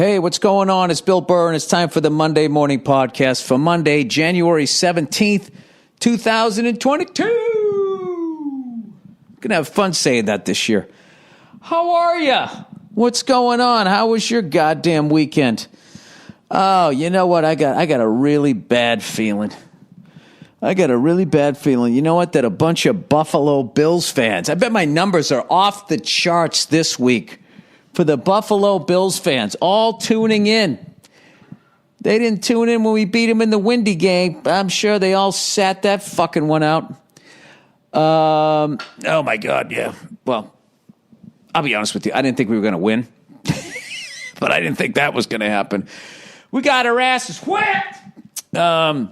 Hey, what's going on? It's Bill Burr, and it's time for the Monday Morning Podcast for Monday, January 17th, 2022. Gonna have fun saying that this year. How are you? What's going on? How was your goddamn weekend? Oh, you know what? I got a really bad feeling. You know what? That a bunch of Buffalo Bills fans, I bet my numbers are off the charts this week for the Buffalo Bills fans, all tuning in. They didn't tune in when we beat them in the windy game. I'm sure they all sat that fucking one out. Oh, my God, yeah. Well, I'll be honest with you. I didn't think we were going to win. But I didn't think that was going to happen. We got our asses whipped. I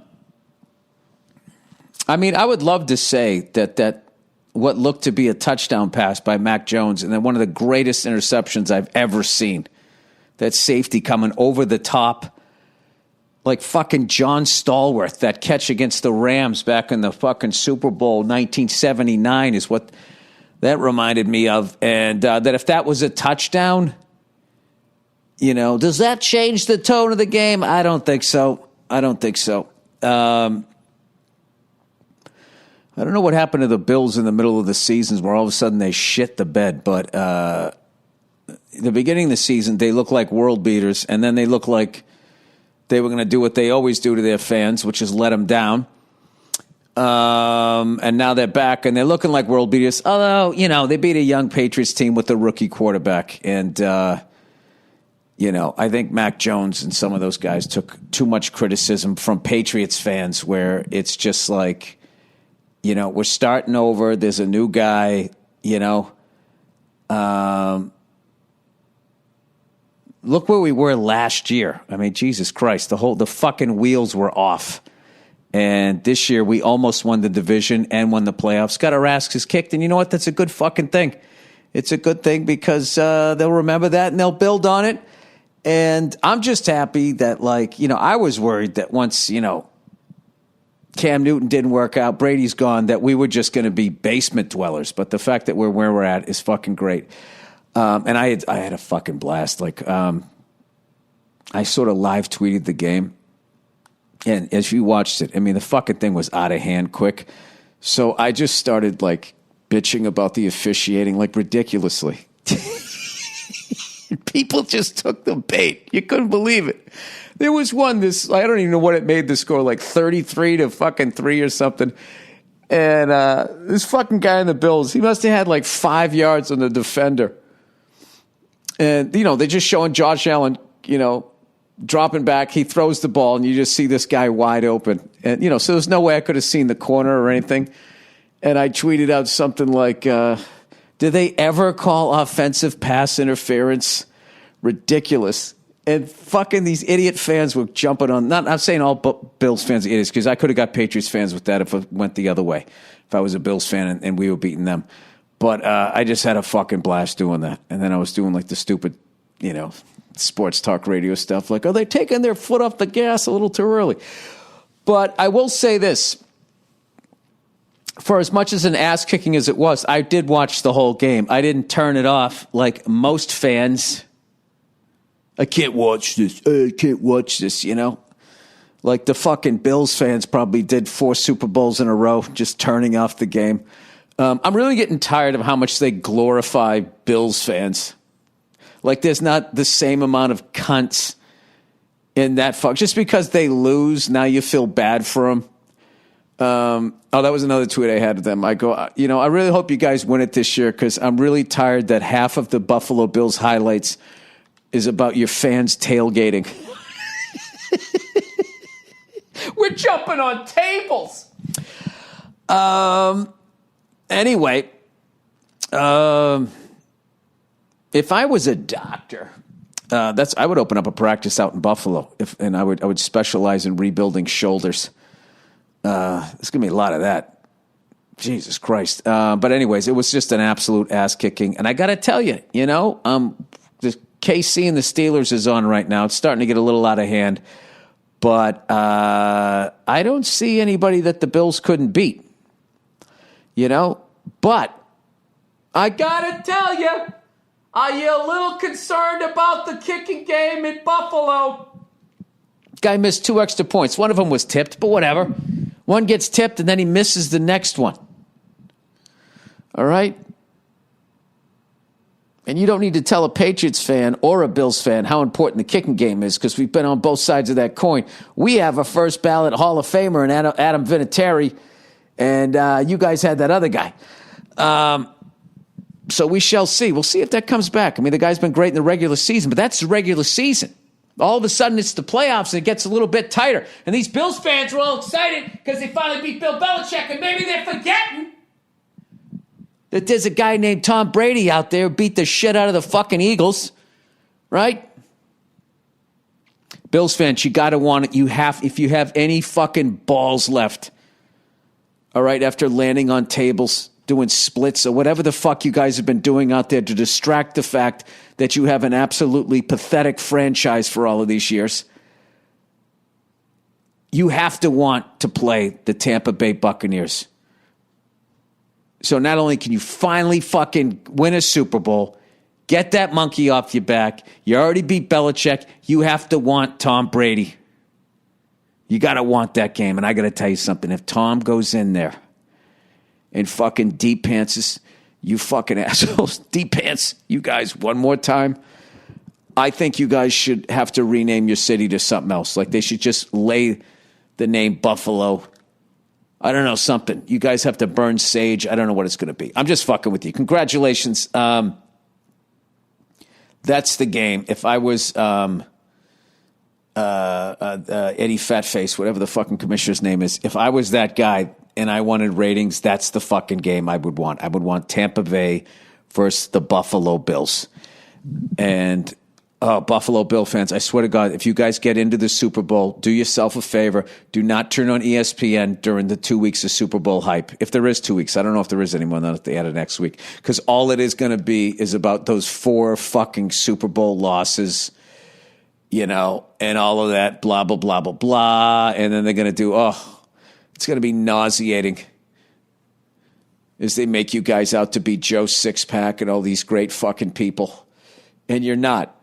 mean, I would love to say that what looked to be a touchdown pass by Mac Jones, and then one of the greatest interceptions I've ever seen. That safety coming over the top like fucking John Stallworth. That catch against the Rams back in the fucking Super Bowl 1979 is what that reminded me of. And that if that was a touchdown, you know, does that change the tone of the game? I don't think so. I don't know what happened to the Bills in the middle of the seasons where all of a sudden they shit the bed. But the beginning of the season, they looked like world beaters. And then they looked like they were going to do what they always do to their fans, which is let them down. And now they're back and they're looking like world beaters. Although, you know, they beat a young Patriots team with a rookie quarterback. And, you know, I think Mac Jones and some of those guys took too much criticism from Patriots fans where it's just like, you know, we're starting over. There's a new guy, you know. Look where we were last year. I mean, Jesus Christ, the fucking wheels were off. And this year we almost won the division and won the playoffs. Got our asses kicked. And you know what? That's a good fucking thing. It's a good thing because they'll remember that and they'll build on it. And I'm just happy that, like, you know, I was worried that once, you know, Cam Newton didn't work out, Brady's gone, that we were just going to be basement dwellers. But the fact that we're where we're at is fucking great. And I had a fucking blast. Like, I sort of live tweeted the game. And as you watched it, I mean, the fucking thing was out of hand quick. So I just started, like, bitching about the officiating, like, ridiculously. People just took the bait. You couldn't believe it. There was one, I don't even know what it made the score, like 33-3 or something. And this fucking guy in the Bills, he must have had like 5 yards on the defender. And, you know, they're just showing Josh Allen, you know, dropping back. He throws the ball, and you just see this guy wide open. And, you know, so there's no way I could have seen the corner or anything. And I tweeted out something like, did they ever call offensive pass interference? Ridiculous. And fucking these idiot fans were jumping on. I'm saying all Bills fans are idiots because I could have got Patriots fans with that if it went the other way. If I was a Bills fan and we were beating them. But I just had a fucking blast doing that. And then I was doing like the stupid, you know, sports talk radio stuff. Like, are they taking their foot off the gas a little too early? But I will say this. For as much as an ass kicking as it was, I did watch the whole game. I didn't turn it off like most fans. I can't watch this, you know? Like the fucking Bills fans probably did 4 Super Bowls in a row, just turning off the game. I'm really getting tired of how much they glorify Bills fans. Like there's not the same amount of cunts in that fuck. Just because they lose, now you feel bad for them. That was another tweet I had to them. I go, you know, I really hope you guys win it this year because I'm really tired that half of the Buffalo Bills highlights is about your fans tailgating. We're jumping on tables. Anyway, if I was a doctor, I would open up a practice out in Buffalo, and I would specialize in rebuilding shoulders. There's gonna be a lot of that. Jesus Christ. But anyways, it was just an absolute ass kicking, and I got to tell you, you know, the KC and the Steelers is on right now. It's starting to get a little out of hand. But I don't see anybody that the Bills couldn't beat. You know? But I got to tell you, Are you a little concerned about the kicking game in Buffalo? Guy missed 2 extra points. One of them was tipped, but whatever. One gets tipped, and then he misses the next one. All right? And you don't need to tell a Patriots fan or a Bills fan how important the kicking game is, because we've been on both sides of that coin. We have a first ballot Hall of Famer in Adam Vinatieri, and you guys had that other guy. So we shall see. We'll see if that comes back. I mean, the guy's been great in the regular season, but that's the regular season. All of a sudden, it's the playoffs, and it gets a little bit tighter. And these Bills fans are all excited because they finally beat Bill Belichick, and maybe they're forgetting that there's a guy named Tom Brady out there who beat the shit out of the fucking Eagles, right? Bills fans, you got to want it. If you have any fucking balls left, all right, after landing on tables, doing splits, or whatever the fuck you guys have been doing out there to distract the fact that you have an absolutely pathetic franchise for all of these years, you have to want to play the Tampa Bay Buccaneers. So not only can you finally fucking win a Super Bowl, get that monkey off your back, you already beat Belichick, you have to want Tom Brady. You got to want that game. And I got to tell you something. If Tom goes in there and fucking deep pantses, you fucking assholes, deep pants, you guys, one more time, I think you guys should have to rename your city to something else. Like they should just lay the name Buffalo. I don't know, something. You guys have to burn sage. I don't know what it's going to be. I'm just fucking with you. Congratulations. That's the game. If I was Eddie Fatface, whatever the fucking commissioner's name is, if I was that guy and I wanted ratings, that's the fucking game I would want. I would want Tampa Bay versus the Buffalo Bills. And Buffalo Bill fans, I swear to God, if you guys get into the Super Bowl, do yourself a favor. Do not turn on ESPN during the 2 weeks of Super Bowl hype. If there is 2 weeks, I don't know if there is anymore now that they added next week. Because all it is going to be is about those 4 fucking Super Bowl losses, you know, and all of that, blah, blah, blah, blah, blah. And then they're going to do, it's going to be nauseating as they make you guys out to be Joe Sixpack and all these great fucking people. And you're not.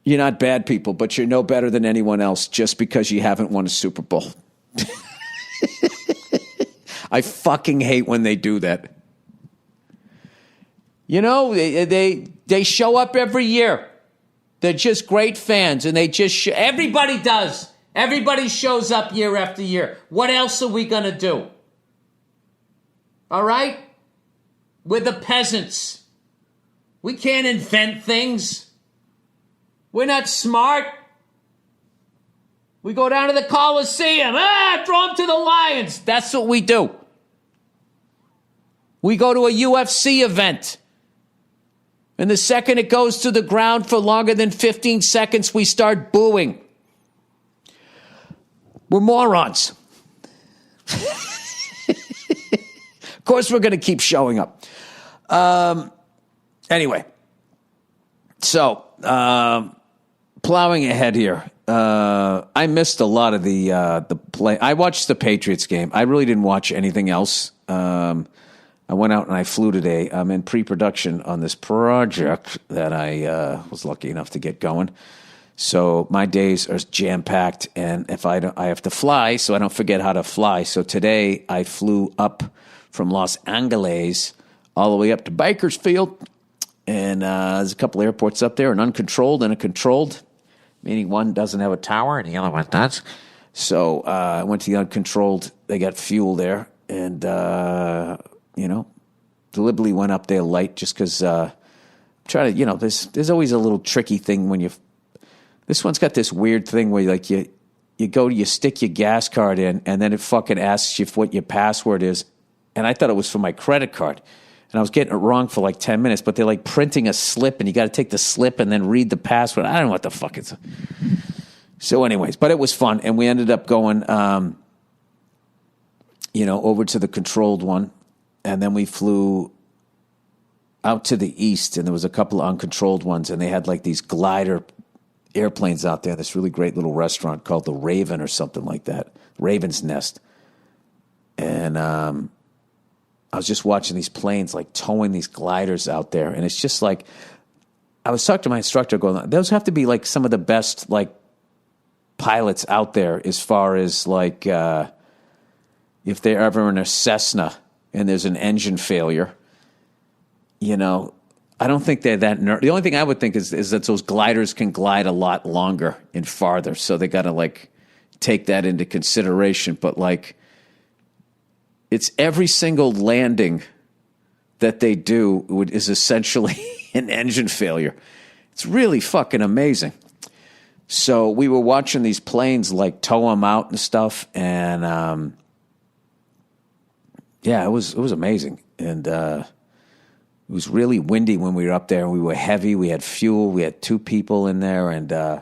You're not bad people, but you're no better than anyone else just because you haven't won a Super Bowl. I fucking hate when they do that. You know, they show up every year. They're just great fans, and they just everybody does. Everybody shows up year after year. What else are we going to do? All right? We're the peasants. We can't invent things. We're not smart. We go down to the Coliseum. Throw them to the Lions. That's what we do. We go to a UFC event. And the second it goes to the ground for longer than 15 seconds, we start booing. We're morons. Of course, we're going to keep showing up. Anyway. So, plowing ahead here. I missed a lot of the play. I watched the Patriots game. I really didn't watch anything else. I went out and I flew today. I'm in pre-production on this project that I was lucky enough to get going. So my days are jam-packed, and if I have to fly, so I don't forget how to fly. So today I flew up from Los Angeles all the way up to Bakersfield. And there's a couple airports up there, an uncontrolled and a controlled, meaning one doesn't have a tower and the other one does. So I went to the uncontrolled. They got fuel there. And, deliberately went up there light just because try to, there's always a little tricky thing when this one's got this weird thing where you stick your gas card in and then it fucking asks you what your password is. And I thought it was for my credit card. And I was getting it wrong for like 10 minutes, but they're like printing a slip, and you got to take the slip and then read the password. I don't know what the fuck it's. So anyways, but it was fun. And we ended up going, over to the controlled one. And then we flew out to the east, and there was a couple of uncontrolled ones, and they had like these glider airplanes out there. This really great little restaurant called the Raven or something like that. Raven's Nest. And, I was just watching these planes like towing these gliders out there, and it's just like I was talking to my instructor going, those have to be like some of the best like pilots out there as far as like if they're ever in a Cessna and there's an engine failure, you know, I don't think they're that the only thing I would think is that those gliders can glide a lot longer and farther, so they got to like take that into consideration. But like, it's every single landing that they do is essentially an engine failure. It's really fucking amazing. So we were watching these planes like tow them out and stuff, and yeah, it was amazing. And it was really windy when we were up there. We were heavy. We had fuel. We had 2 people in there, and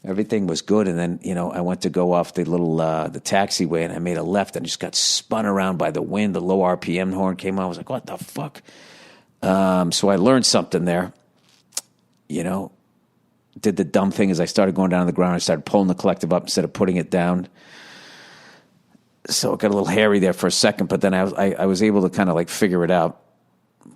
everything was good. And then, you know, I went to go off the little the taxiway, and I made a left and just got spun around by the wind. The low RPM horn came on. I was like, what the fuck? So I learned something there. You know, did the dumb thing is I started going down to the ground. I started pulling the collective up instead of putting it down. So it got a little hairy there for a second, but then I was able to kind of like figure it out.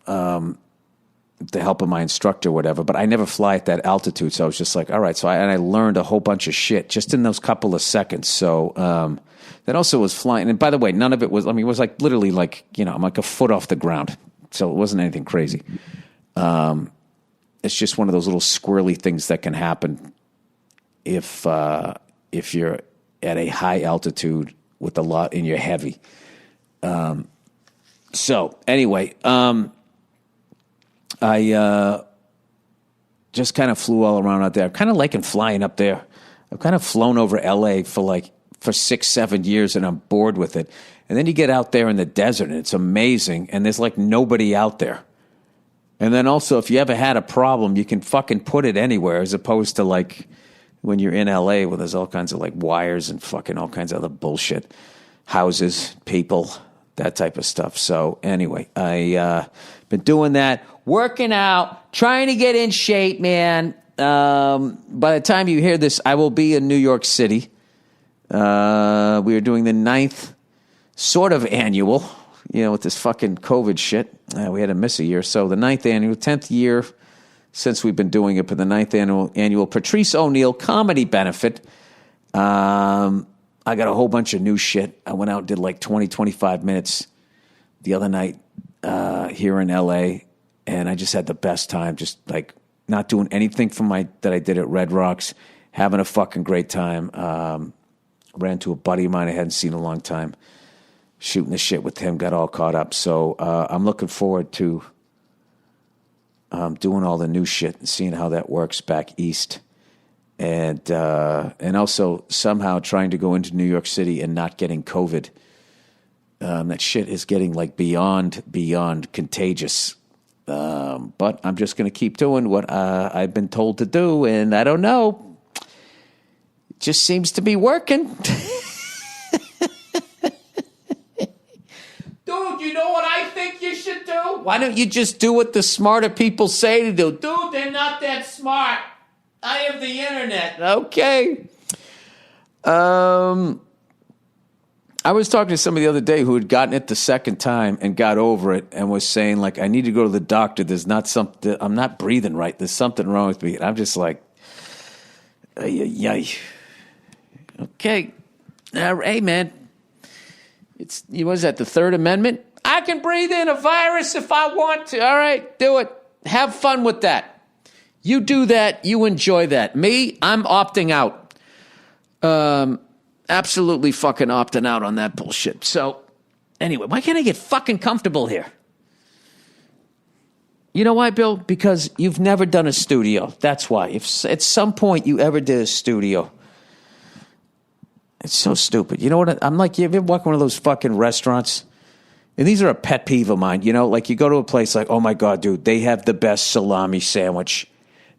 The help of my instructor, whatever, but I never fly at that altitude, so I was just like, all right. So I learned a whole bunch of shit just in those couple of seconds. So that also was flying, and by the way, none of it was. I mean, it was like literally like, you know, I'm like a foot off the ground, so it wasn't anything crazy. It's just one of those little squirrely things that can happen if you're at a high altitude with a lot and you're heavy. So anyway, I just kind of flew all around out there. I'm kind of liking flying up there. I've kind of flown over LA for 6-7 years, and I'm bored with it. And then you get out there in the desert, and it's amazing, and there's like nobody out there. And then also, if you ever had a problem, you can fucking put it anywhere, as opposed to like when you're in LA where there's all kinds of like wires and fucking all kinds of other bullshit, houses, people, that type of stuff. So anyway, I been doing that, working out, trying to get in shape, man. By the time you hear this, I will be in New York City. We are doing the 9th sort of annual, you know, with this fucking COVID shit. We had to miss a year. So the 9th annual, 10th year since we've been doing it, but the 9th annual Patrice O'Neill comedy benefit. I got a whole bunch of new shit. I went out and did like 25 minutes the other night here in LA, and I just had the best time, just like not doing anything that I did at Red Rocks, having a fucking great time. Ran into a buddy of mine I hadn't seen in a long time, shooting the shit with him, got all caught up. So I'm looking forward to doing all the new shit and seeing how that works back east. And also somehow trying to go into New York City and not getting COVID. That shit is getting like beyond contagious. But I'm just going to keep doing what I've been told to do, and I don't know. It just seems to be working. Dude, you know what I think you should do? Why don't you just do what the smarter people say to do? Dude, they're not that smart. I have the internet. Okay. I was talking to somebody the other day who had gotten it the second time and got over it and was saying, like, I need to go to the doctor. There's not something, I'm not breathing right. There's something wrong with me. And I'm just like, yay. Okay. Hey, man. What is that, the Third Amendment? I can breathe in a virus if I want to. All right, do it. Have fun with that. You do that. You enjoy that. Me, I'm opting out. Absolutely fucking opting out on that bullshit. So, anyway, why can't I get fucking comfortable here? You know why, Bill? Because you've never done a studio. That's why. If at some point you ever did a studio, it's so stupid. You know what? I'm like, you ever walk in one of those fucking restaurants? And these are a pet peeve of mine. You know, like you go to a place like, oh my God, dude, they have the best salami sandwich.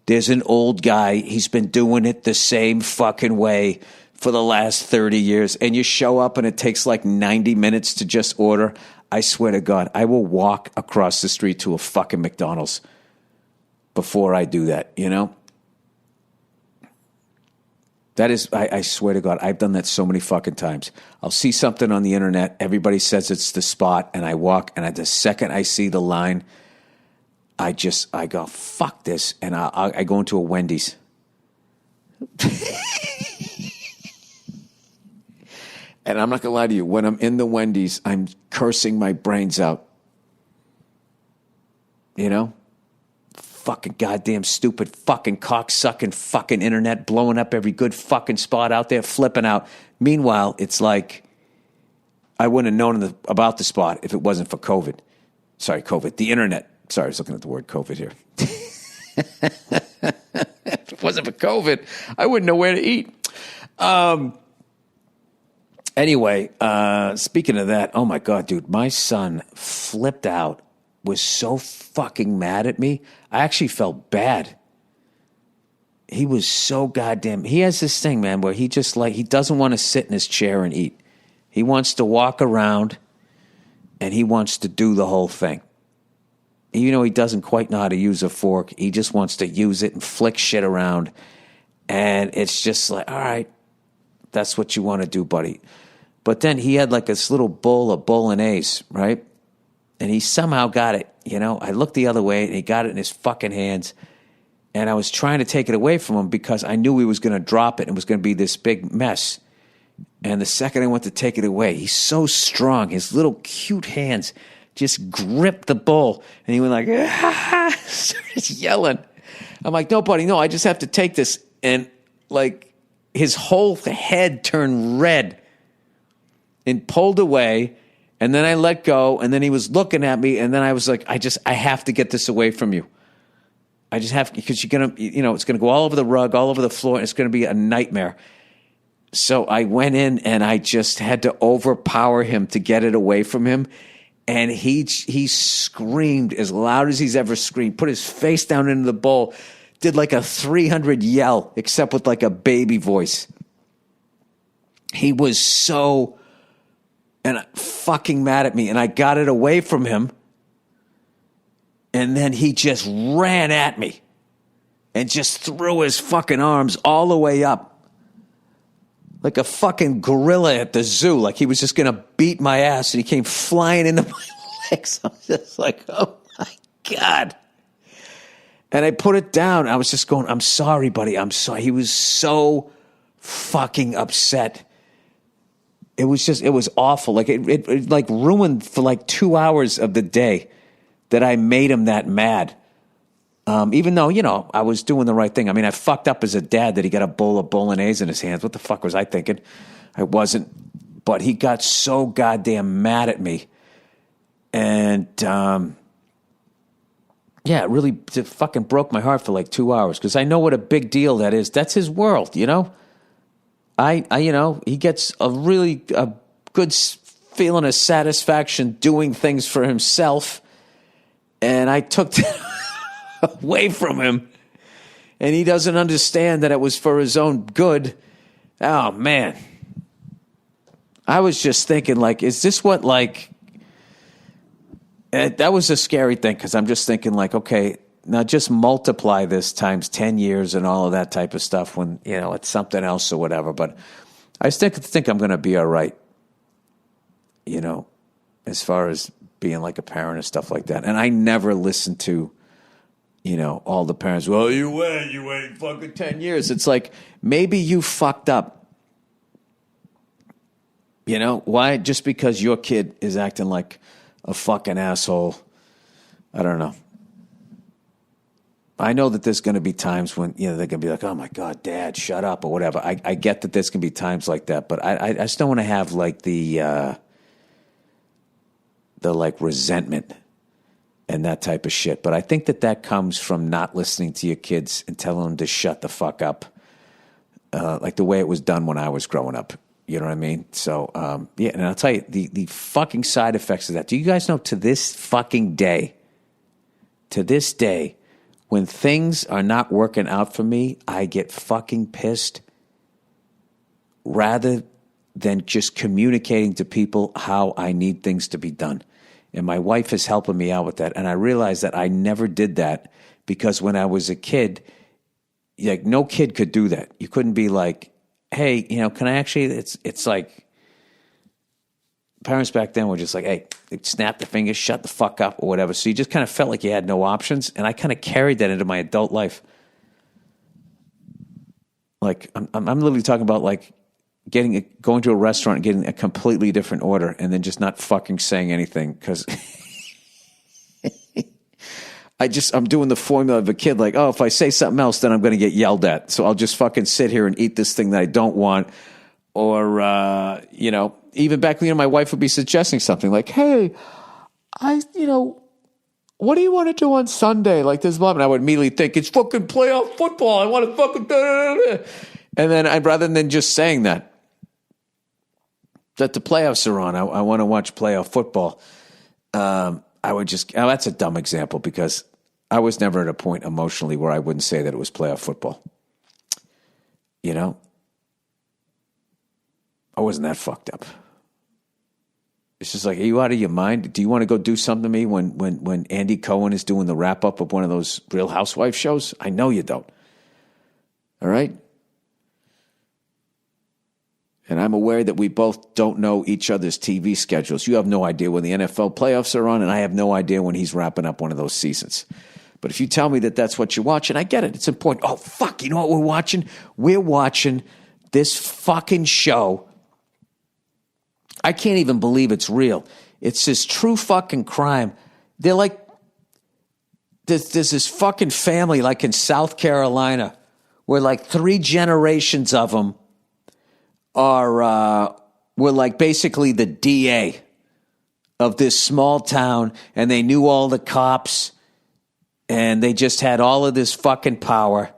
There's an old guy. He's been doing it the same fucking way for the last 30 years. And you show up and it takes like 90 minutes to just order. I swear to God, I will walk across the street to a fucking McDonald's before I do that, you know? That is, I swear to God, I've done that so many fucking times. I'll see something on the internet, everybody says it's the spot, and I walk, and at the second I see the line, I go, fuck this. And I go into a Wendy's. And I'm not going to lie to you. When I'm in the Wendy's, I'm cursing my brains out. You know? Fucking goddamn stupid fucking cocksucking fucking internet blowing up every good fucking spot out there, flipping out. Meanwhile, it's like I wouldn't have known about the spot if it wasn't for COVID. Sorry, COVID. The internet. Sorry, I was looking at the word COVID here. If it wasn't for COVID, I wouldn't know where to eat. Anyway, speaking of that, oh my God, dude, my son flipped out, was so fucking mad at me. I actually felt bad. He was so goddamn, he has this thing, man, where he just like, he doesn't want to sit in his chair and eat. He wants to walk around and he wants to do the whole thing. Even though he doesn't quite know how to use a fork, he just wants to use it and flick shit around. And it's just like, all right, that's what you want to do, buddy. But then he had like this little bowl of bolognese, right? And he somehow got it, you know? I looked the other way and he got it in his fucking hands. And I was trying to take it away from him because I knew he was going to drop it and it was going to be this big mess. And the second I went to take it away, he's so strong. His little cute hands just gripped the bowl. And he went like, ah, started yelling. I'm like, no, buddy, no, I just have to take this. And like his whole head turned red and pulled away. And then I let go. And then he was looking at me. And then I was like, I have to get this away from you. I just have, because you're going to, you know, it's going to go all over the rug, all over the floor. And it's going to be a nightmare. So I went in and I just had to overpower him to get it away from him. And he screamed as loud as he's ever screamed, put his face down into the bowl, did like a 300 yell, except with like a baby voice. He was so fucking mad at me. And I got it away from him. And then he just ran at me and just threw his fucking arms all the way up. Like a fucking gorilla at the zoo. Like he was just going to beat my ass. And he came flying into my legs. I was just like, oh my God. And I put it down. I was just going, I'm sorry, buddy. I'm sorry. He was so fucking upset. It was awful. Like it like ruined for like 2 hours of the day that I made him that mad. Even though, you know, I was doing the right thing. I mean, I fucked up as a dad that he got a bowl of bolognese in his hands. What the fuck was I thinking? I wasn't. But he got so goddamn mad at me. And, yeah, it fucking broke my heart for like 2 hours because I know what a big deal that is. That's his world, you know? You know, he gets a good feeling of satisfaction doing things for himself. And I took that away from him, and he doesn't understand that it was for his own good. Oh man, I was just thinking, like, is this what, like, that was a scary thing because I'm just thinking, like, okay, now just multiply this times 10 years and all of that type of stuff when, you know, it's something else or whatever. But I still think I'm going to be all right, you know, as far as being like a parent and stuff like that. And I never listened to, you know, all the parents, well, you wait fucking 10 years. It's like, maybe you fucked up. You know, why? Just because your kid is acting like a fucking asshole. I don't know. I know that there's going to be times when, you know, they're going to be like, oh my God, Dad, shut up or whatever. I get that there's going to be times like that, but I just don't want to have like the like resentment and that type of shit. But I think that comes from not listening to your kids and telling them to shut the fuck up, like the way it was done when I was growing up. You know what I mean? So, yeah, and I'll tell you, the fucking side effects of that. Do you guys know to this day, when things are not working out for me, I get fucking pissed rather than just communicating to people how I need things to be done. And my wife is helping me out with that. And I realized that I never did that because when I was a kid, like no kid could do that. You couldn't be like, hey, you know, can I actually, it's like, parents back then were just like, hey, they'd snap the fingers, shut the fuck up or whatever. So you just kind of felt like you had no options. And I kind of carried that into my adult life. Like, I'm literally talking about like going to a restaurant and getting a completely different order and then just not fucking saying anything because I'm doing the formula of a kid. Like, oh, if I say something else, then I'm going to get yelled at. So I'll just fucking sit here and eat this thing that I don't want. Or, even back when my wife would be suggesting something like, hey, what do you want to do on Sunday? Like this mom, and I would immediately think it's fucking playoff football. I want to fucking and then rather than just saying that the playoffs are on, I want to watch playoff football. I would just, that's a dumb example because I was never at a point emotionally where I wouldn't say that it was playoff football. I wasn't that fucked up. It's just like, are you out of your mind? Do you want to go do something to me when Andy Cohen is doing the wrap-up of one of those Real Housewives shows? I know you don't. All right? And I'm aware that we both don't know each other's TV schedules. You have no idea when the NFL playoffs are on, and I have no idea when he's wrapping up one of those seasons. But if you tell me that that's what you're watching, I get it. It's important. Oh, fuck, you know what we're watching? We're watching this fucking show. I can't even believe it's real. It's this true fucking crime. They're like, there's this fucking family like in South Carolina where like 3 generations of them were like basically the DA of this small town, and they knew all the cops, and they just had all of this fucking power.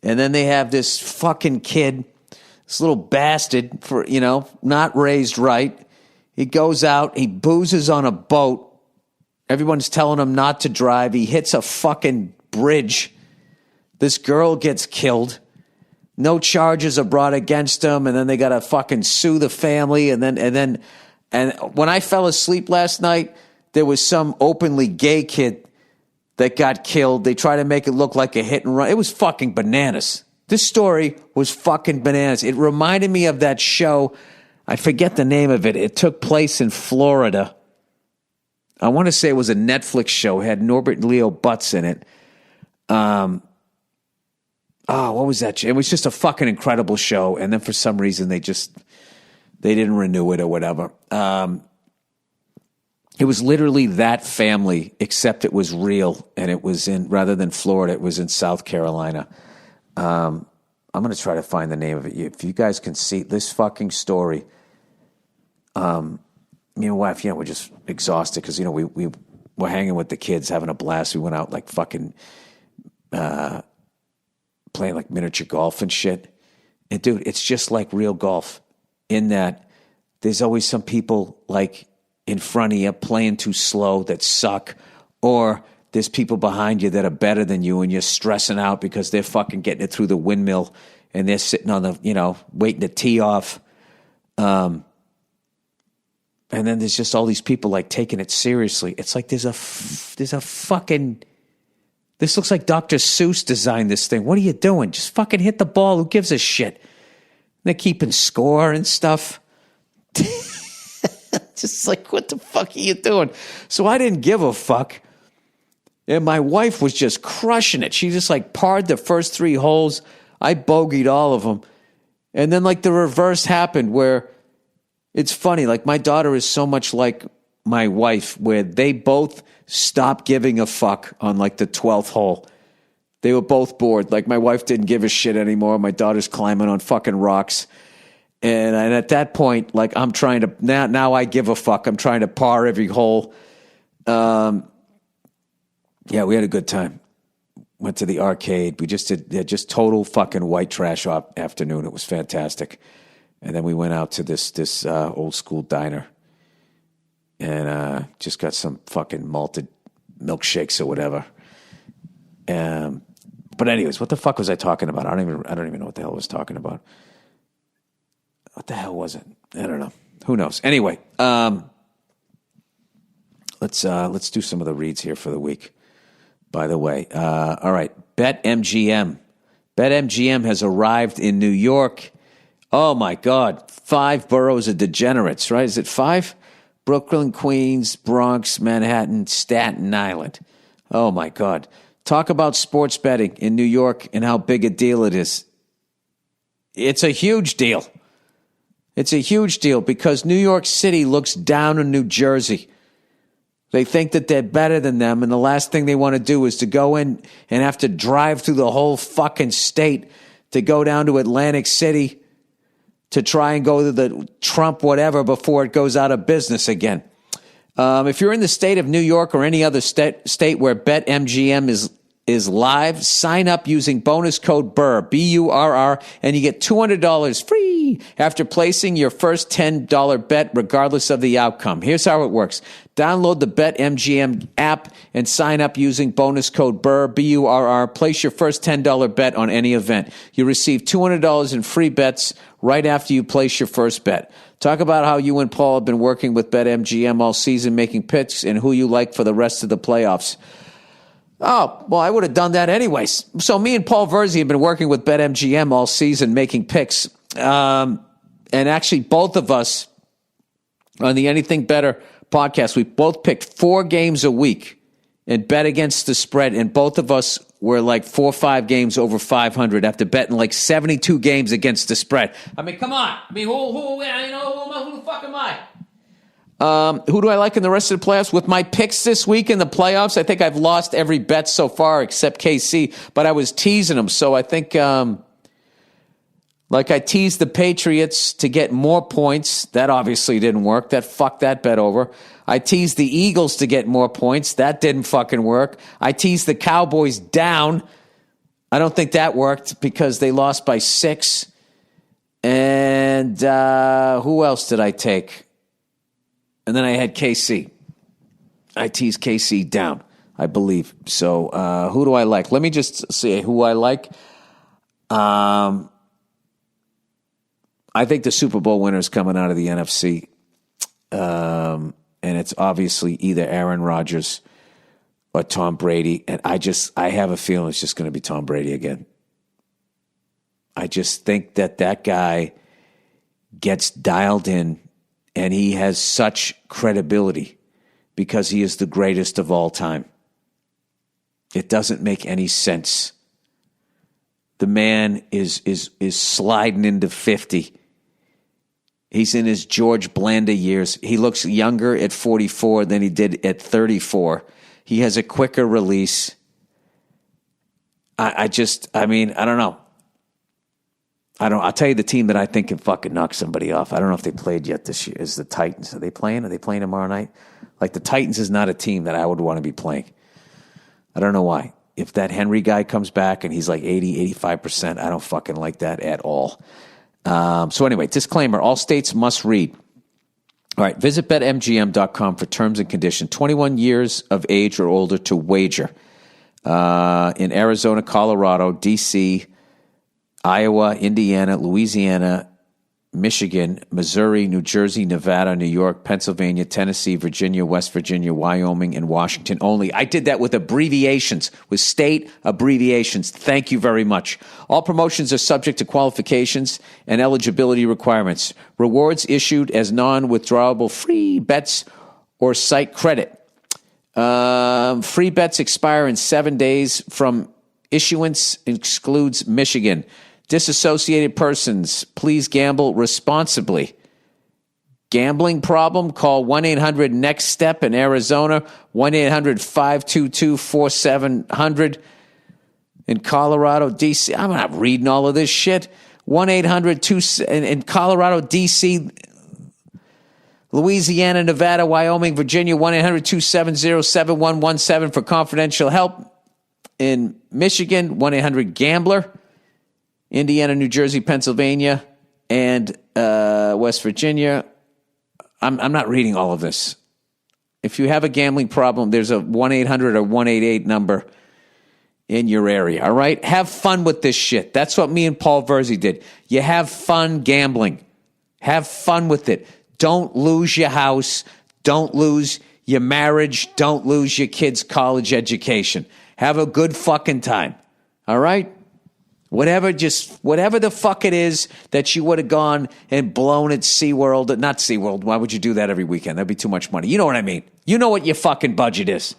And then they have this fucking kid, this little bastard, for not raised right. He goes out, he boozes on a boat. Everyone's telling him not to drive. He hits a fucking bridge. This girl gets killed. No charges are brought against him, and then they got to fucking sue the family. And when I fell asleep last night, there was some openly gay kid that got killed. They tried to make it look like a hit and run. It was fucking bananas. This story was fucking bananas. It reminded me of that show. I forget the name of it. It took place in Florida. I want to say it was a Netflix show. It had Norbert and Leo Butz in it. What was that? It was just a fucking incredible show. And then for some reason, they didn't renew it or whatever. It was literally that family, except it was real. And it was rather than Florida, it was in South Carolina. I'm going to try to find the name of it. If you guys can see this fucking story, me and my wife, we're just exhausted because, we were hanging with the kids, having a blast. We went out like fucking playing like miniature golf and shit. And dude, it's just like real golf in that there's always some people like in front of you playing too slow that suck, or there's people behind you that are better than you and you're stressing out because they're fucking getting it through the windmill and they're sitting on the, waiting to tee off. And then there's just all these people like taking it seriously. It's like there's a fucking, this looks like Dr. Seuss designed this thing. What are you doing? Just fucking hit the ball. Who gives a shit? They're keeping score and stuff. Just like, what the fuck are you doing? So I didn't give a fuck. And my wife was just crushing it. She just like parred the first 3 holes. I bogeyed all of them. And then like the reverse happened where it's funny. Like my daughter is so much like my wife where they both stopped giving a fuck on like the 12th hole. They were both bored. Like my wife didn't give a shit anymore. My daughter's climbing on fucking rocks. And at that point, like I'm trying to, now I give a fuck. I'm trying to par every hole. Yeah, we had a good time. Went to the arcade. We just did just total fucking white trash afternoon. It was fantastic. And then we went out to this old school diner and just got some fucking malted milkshakes or whatever. But anyways, what the fuck was I talking about? I don't even know what the hell I was talking about. What the hell was it? I don't know. Who knows? Anyway, let's do some of the reads here for the week. By the way, all right, BetMGM. BetMGM has arrived in New York. Oh my God, 5 boroughs of degenerates, right? Is it 5? Brooklyn, Queens, Bronx, Manhattan, Staten Island. Oh, my God. Talk about sports betting in New York and how big a deal it is. It's a huge deal. It's a huge deal because New York City looks down on New Jersey. They think that they're better than them, and the last thing they want to do is to go in and have to drive through the whole fucking state to go down to Atlantic City to try and go to the Trump whatever before it goes out of business again. If you're in the state of New York or any other state where BetMGM is live, sign up using bonus code Burr, B-U-R-R, and you get $200 free after placing your first $10 bet regardless of the outcome. Here's how it works. Download the BetMGM app and sign up using bonus code Burr, B-U-R-R. Place your first $10 bet on any event. You receive $200 in free bets right after you place your first bet. Talk about how you and Paul have been working with BetMGM all season, making picks, and who you like for the rest of the playoffs. Oh, well, I would have done that anyways. So me and Paul Verzi have been working with BetMGM all season, making picks. And actually, both of us on the Anything Better podcast, we both picked 4 games a week and bet against the spread. And both of us were like 4 or 5 games over 500 after betting like 72 games against the spread. I mean, come on. I mean, who the fuck am I? Who do I like in the rest of the playoffs? With my picks this week in the playoffs, I think I've lost every bet so far except KC, but I was teasing them. So I think, like I teased the Patriots to get more points. That obviously didn't work. That fucked that bet over. I teased the Eagles to get more points. That didn't fucking work. I teased the Cowboys down. I don't think that worked because they lost by 6. And who else did I take? And then I had KC. I teased KC down, I believe. So who do I like? Let me just say who I like. I think the Super Bowl winner is coming out of the NFC. And it's obviously either Aaron Rodgers or Tom Brady. And I have a feeling it's just going to be Tom Brady again. I just think that guy gets dialed in. And he has such credibility because he is the greatest of all time. It doesn't make any sense. The man is sliding into 50. He's in his George Blanda years. He looks younger at 44 than he did at 34. He has a quicker release. I don't know. I'll tell you the team that I think can fucking knock somebody off. I don't know if they played yet this year. Is the Titans. Are they playing? Are they playing tomorrow night? Like the Titans is not a team that I would want to be playing. I don't know why. If that Henry guy comes back and he's like 80, 85%, I don't fucking like that at all. So anyway, disclaimer, all states must read. All right, visit BetMGM.com for terms and conditions. 21 years of age or older to wager. In Arizona, Colorado, D.C., Iowa, Indiana, Louisiana, Michigan, Missouri, New Jersey, Nevada, New York, Pennsylvania, Tennessee, Virginia, West Virginia, Wyoming, and Washington only. I did that with abbreviations, with state abbreviations. Thank you very much. All promotions are subject to qualifications and eligibility requirements. Rewards issued as non-withdrawable free bets or site credit. Free bets expire in 7 days from issuance, excludes Michigan. Disassociated persons, please gamble responsibly. Gambling problem? Call 1-800-NEXT-STEP in Arizona, 1-800-522-4700 in Colorado, D.C. I'm not reading all of this shit. 1-800-2 in Colorado, D.C., Louisiana, Nevada, Wyoming, Virginia, 1-800-270-7117 for confidential help. In Michigan, 1-800-GAMBLER. Indiana, New Jersey, Pennsylvania, and West Virginia. I'm not reading all of this. If you have a gambling problem, there's a 1-800 or 188 number in your area, all right? Have fun with this shit. That's what me and Paul Verzi did. You have fun gambling. Have fun with it. Don't lose your house. Don't lose your marriage. Don't lose your kids' college education. Have a good fucking time, all right? Whatever the fuck it is that you would have gone and blown at SeaWorld. Not SeaWorld. Why would you do that every weekend? That'd be too much money. You know what I mean? You know what your fucking budget is.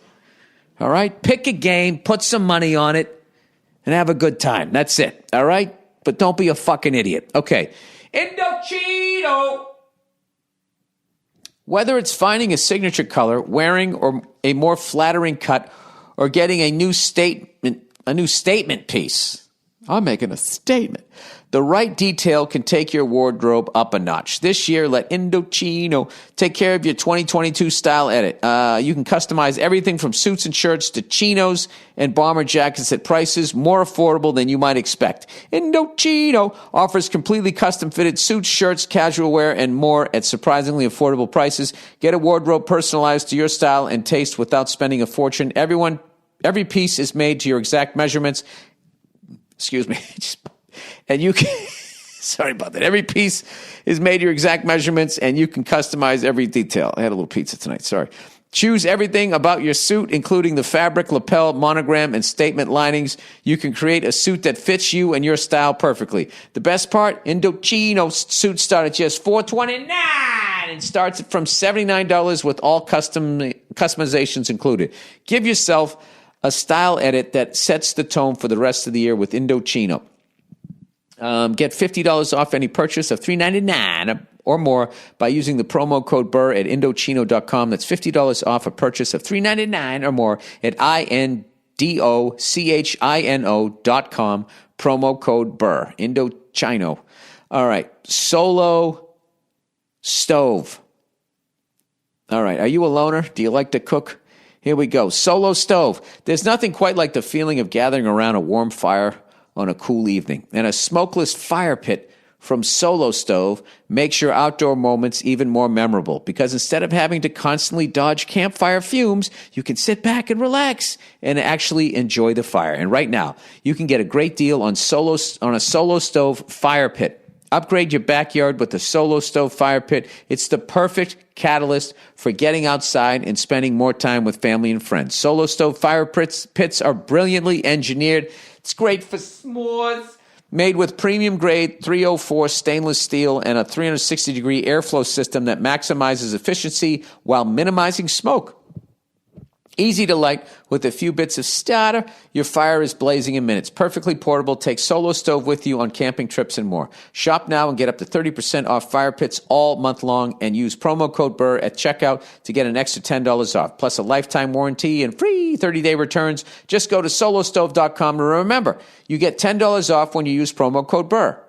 All right? Pick a game, put some money on it, and have a good time. That's it. All right? But don't be a fucking idiot. Okay. Indochino. Whether it's finding a signature color, wearing or a more flattering cut, or getting a new statement piece. I'm making a statement. The right detail can take your wardrobe up a notch. This year, let Indochino take care of your 2022 style edit. You can customize everything from suits and shirts to chinos and bomber jackets at prices more affordable than you might expect. Indochino offers completely custom-fitted suits, shirts, casual wear, and more at surprisingly affordable prices. Get a wardrobe personalized to your style and taste without spending a fortune. Every piece is made to your exact measurements. Excuse me. And you can, sorry about that. Every piece is made your exact measurements and you can customize every detail. I had a little pizza tonight. Sorry. Choose everything about your suit, including the fabric, lapel, monogram, and statement linings. You can create a suit that fits you and your style perfectly. The best part, Indochino suits start at just $4.29 and starts from $79 with all customizations included. Give yourself a style edit that sets the tone for the rest of the year with Indochino. Get $50 off any purchase of $3.99 or more by using the promo code Burr at Indochino.com. That's $50 off a purchase of $3.99 or more at INDOCHINO.com. Promo code Burr. Indochino. All right. Solo stove. All right. Are you a loner? Do you like to cook? Here we go. Solo stove. There's nothing quite like the feeling of gathering around a warm fire on a cool evening. And a smokeless fire pit from Solo Stove makes your outdoor moments even more memorable because instead of having to constantly dodge campfire fumes, you can sit back and relax and actually enjoy the fire. And right now, you can get a great deal on a Solo Stove fire pit. Upgrade your backyard with the Solo Stove fire pit. It's the perfect catalyst for getting outside and spending more time with family and friends. Solo Stove fire pits are brilliantly engineered. It's great for s'mores. Made with premium grade 304 stainless steel and a 360-degree airflow system that maximizes efficiency while minimizing smoke. Easy to light with a few bits of starter. Your fire is blazing in minutes. Perfectly portable. Take Solo Stove with you on camping trips and more. Shop now and get up to 30% off fire pits all month long and use promo code Burr at checkout to get an extra $10 off, plus a lifetime warranty and free 30-day returns. Just go to solostove.com and remember, you get $10 off when you use promo code Burr.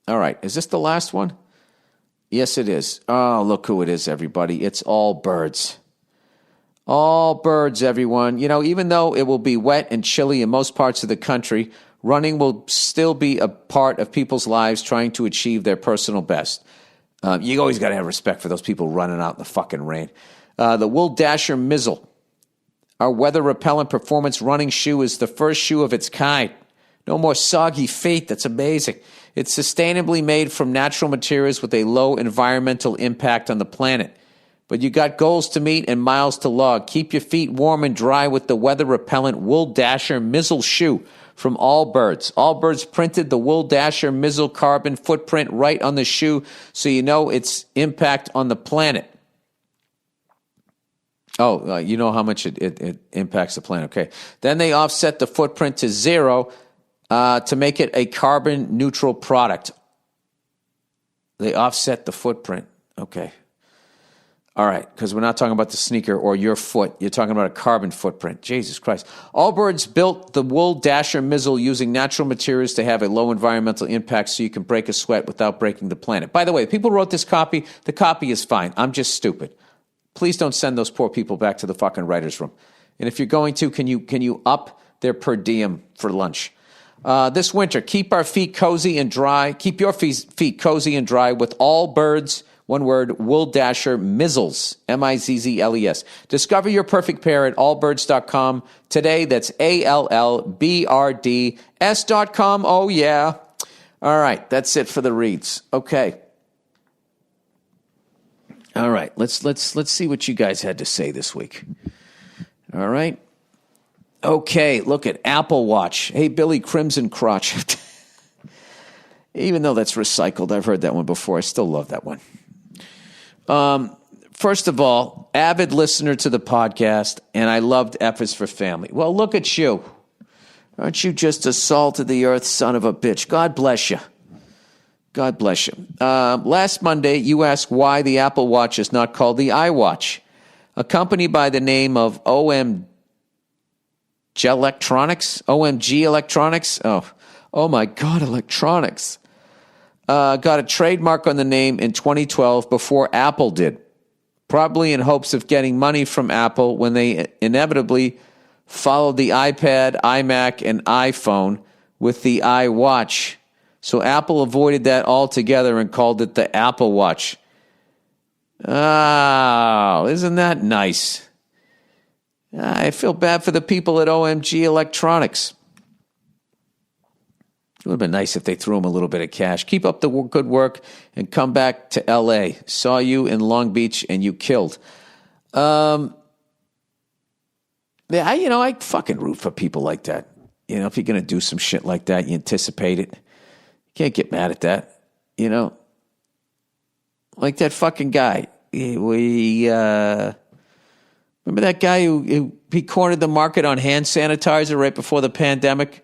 All right. Is this the last one? Yes, it is. Oh, look who it is, everybody. It's Allbirds. Allbirds, everyone. You know, even though it will be wet and chilly in most parts of the country, running will still be a part of people's lives trying to achieve their personal best. You always got to have respect for those people running out in the fucking rain. The Wool Dasher Mizzle, our weather-repellent performance running shoe, is the first shoe of its kind. No more soggy feet. That's amazing. It's sustainably made from natural materials with a low environmental impact on the planet. But you got goals to meet and miles to log. Keep your feet warm and dry with the weather-repellent Wool Dasher Mizzle shoe from Allbirds. Allbirds printed the Wool Dasher Mizzle carbon footprint right on the shoe so you know its impact on the planet. Oh, you know how much it impacts the planet. Okay. Then they offset the footprint to 0 to make it a carbon-neutral product. They offset the footprint. Okay. All right, because we're not talking about the sneaker or your foot. You're talking about a carbon footprint. Jesus Christ. Allbirds built the Wool Dasher Mizzle using natural materials to have a low environmental impact so you can break a sweat without breaking the planet. By the way, people wrote this copy. The copy is fine. I'm just stupid. Please don't send those poor people back to the fucking writer's room. And if you're going to, can you up their per diem for lunch? This winter, keep our feet cozy and dry. Keep your feet cozy and dry with Allbirds. One word, Wool Dasher Mizzles, Mizzles. Discover your perfect pair at allbirds.com today. That's ALLBRDS.com. Oh, yeah. All right, that's it for the reads. Okay. All right, let's see what you guys had to say this week. All right. Okay, look at Apple Watch. Hey, Billy Crimson Crotch. Even though that's recycled, I've heard that one before. I still love that one. First of all, avid listener to the podcast, and I loved F is for Family. Well, look at you. Aren't you just a salt of the earth son of a bitch? God bless you. God bless you. Last Monday, you asked why the Apple Watch is not called the iWatch. A company by the name of OMG Electronics. Oh my God, electronics. Got a trademark on the name in 2012 before Apple did, probably in hopes of getting money from Apple when they inevitably followed the iPad, iMac, and iPhone with the iWatch. So Apple avoided that altogether and called it the Apple Watch. Oh, isn't that nice? I feel bad for the people at OMG Electronics. It would have been nice if they threw him a little bit of cash. Keep up the good work and come back to L.A. Saw you in Long Beach and you killed. I fucking root for people like that. You know, if you're going to do some shit like that, you anticipate it. You can't get mad at that. You know, like that fucking guy. Remember that guy who he cornered the market on hand sanitizer right before the pandemic?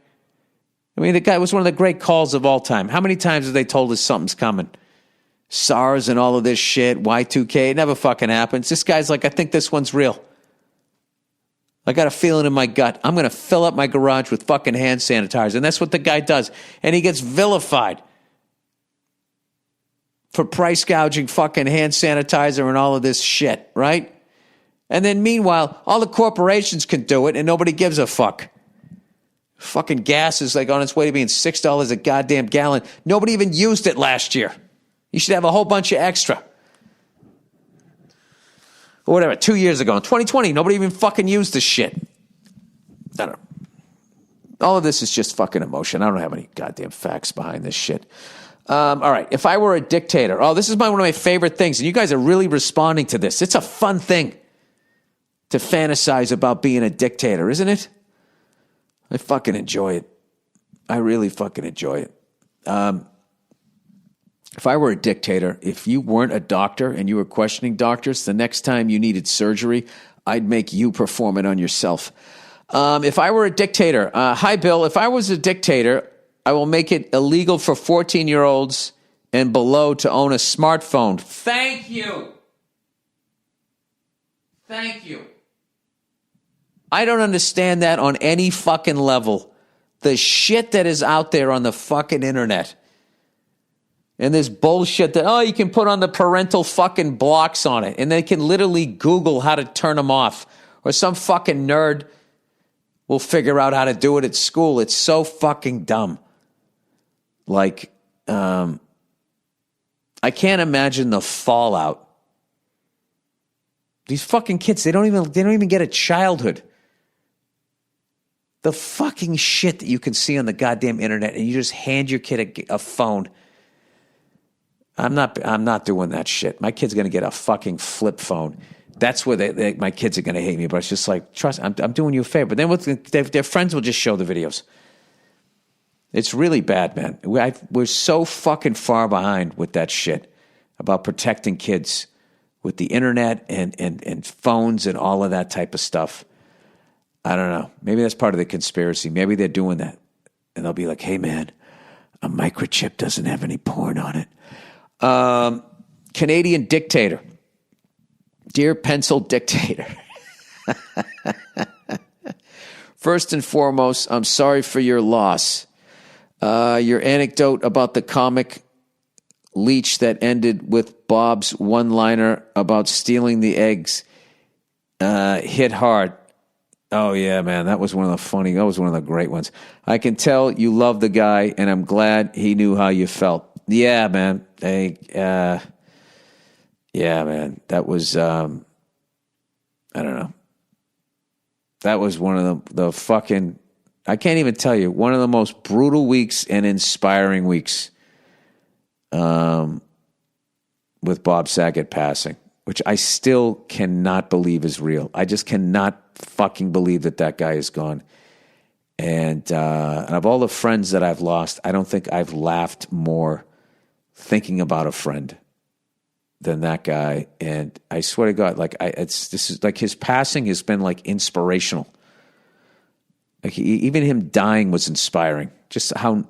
I mean, the guy was one of the great calls of all time. How many times have they told us something's coming? SARS and all of this shit, Y2K, it never fucking happens. This guy's like, I think this one's real. I got a feeling in my gut. I'm going to fill up my garage with fucking hand sanitizer. And that's what the guy does. And he gets vilified for price gouging fucking hand sanitizer and all of this shit, right? And then meanwhile, all the corporations can do it and nobody gives a fuck. Fucking gas is like on its way to being $6 a goddamn gallon. Nobody even used it last year. You should have a whole bunch of extra. Or whatever, 2 years ago, in 2020, nobody even fucking used this shit. I don't know. All of this is just fucking emotion. I don't have any goddamn facts behind this shit. All right, if I were a dictator. Oh, this is one of my favorite things, and you guys are really responding to this. It's a fun thing to fantasize about being a dictator, isn't it? I fucking enjoy it. I really fucking enjoy it. If I were a dictator, if you weren't a doctor and you were questioning doctors, the next time you needed surgery, I'd make you perform it on yourself. If I were a dictator, hi, Bill. If I was a dictator, I will make it illegal for 14-year-olds and below to own a smartphone. Thank you. Thank you. I don't understand that on any fucking level. The shit that is out there on the fucking internet. And this bullshit that, you can put on the parental fucking blocks on it. And they can literally Google how to turn them off. Or some fucking nerd will figure out how to do it at school. It's so fucking dumb. Like, I can't imagine the fallout. These fucking kids, they don't even get a childhood. The fucking shit that you can see on the goddamn internet, and you just hand your kid a phone. I'm not doing that shit. My kid's going to get a fucking flip phone. That's where my kids are going to hate me. But it's just like, trust, I'm doing you a favor. But then their friends will just show the videos. It's really bad, man. We're so fucking far behind with that shit about protecting kids with the internet and phones and all of that type of stuff. I don't know. Maybe that's part of the conspiracy. Maybe they're doing that. And they'll be like, hey, man, a microchip doesn't have any porn on it. Canadian Dictator. Dear Pencil Dictator. First and foremost, I'm sorry for your loss. Your anecdote about the comic leech that ended with Bob's one-liner about stealing the eggs hit hard. Oh, yeah, man, that was one of the great ones. I can tell you love the guy, and I'm glad he knew how you felt. Yeah, man. Yeah, man. That was, I don't know. That was one of the fucking, I can't even tell you, one of the most brutal weeks and inspiring weeks with Bob Saget passing. which I still cannot believe is real. I just cannot fucking believe that guy is gone. And of all the friends that I've lost, I don't think I've laughed more thinking about a friend than that guy. And I swear to God, like this is like his passing has been like inspirational. Like even him dying was inspiring. Just how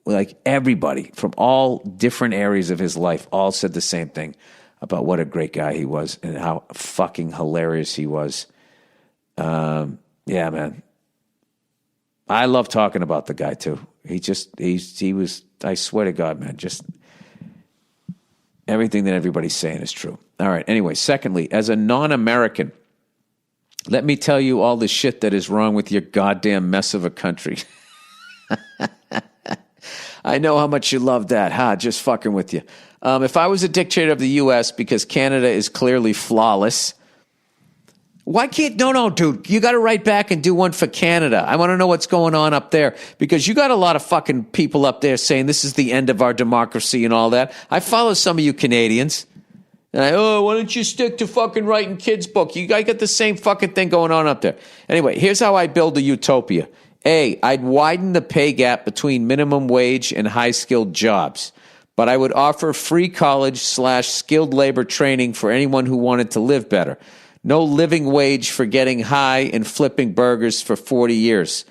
like everybody from all different areas of his life all said the same thing about what a great guy he was and how fucking hilarious he was. Yeah, man. I love talking about the guy too. He was, I swear to God, man, just everything that everybody's saying is true. All right. Anyway, secondly, as a non-American, let me tell you all the shit that is wrong with your goddamn mess of a country. I know how much you love that, huh? Just fucking with you. If I was a dictator of the U.S., because Canada is clearly flawless, why can't, no, dude, you got to write back and do one for Canada. I want to know what's going on up there, because you got a lot of fucking people up there saying this is the end of our democracy and all that. I follow some of you Canadians. And why don't you stick to fucking writing kids' book? You guys got the same fucking thing going on up there. Anyway, here's how I build a utopia. A, I'd widen the pay gap between minimum wage and high-skilled jobs, but I would offer free college/skilled labor training for anyone who wanted to live better. No living wage for getting high and flipping burgers for 40 years.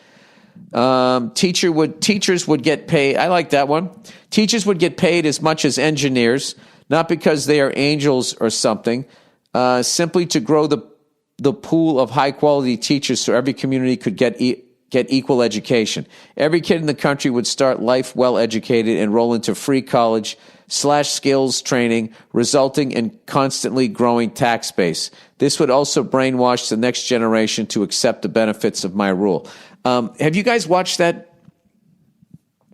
Teachers would get paid. I like that one. Teachers would get paid as much as engineers, not because they are angels or something, simply to grow the pool of high-quality teachers so every community could get equal education. Every kid in the country would start life well-educated and roll into free college/skills training, resulting in constantly growing tax base. This would also brainwash the next generation to accept the benefits of my rule. Have you guys watched that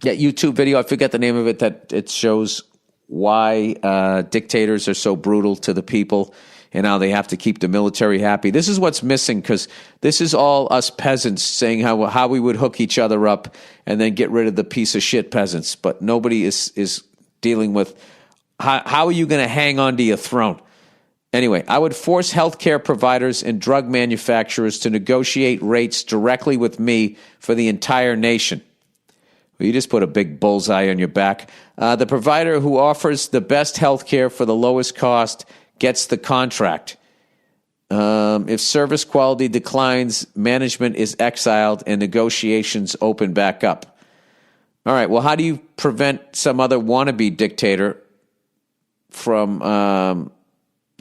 YouTube video? I forget the name of it, that it shows why dictators are so brutal to the people and how they have to keep the military happy. This is what's missing, because this is all us peasants saying how we would hook each other up and then get rid of the piece of shit peasants. But nobody is dealing with how are you going to hang on to your throne? Anyway, I would force healthcare providers and drug manufacturers to negotiate rates directly with me for the entire nation. Well, you just put a big bullseye on your back. The provider who offers the best healthcare for the lowest cost gets the contract. If service quality declines, management is exiled and negotiations open back up. All right, well, how do you prevent some other wannabe dictator from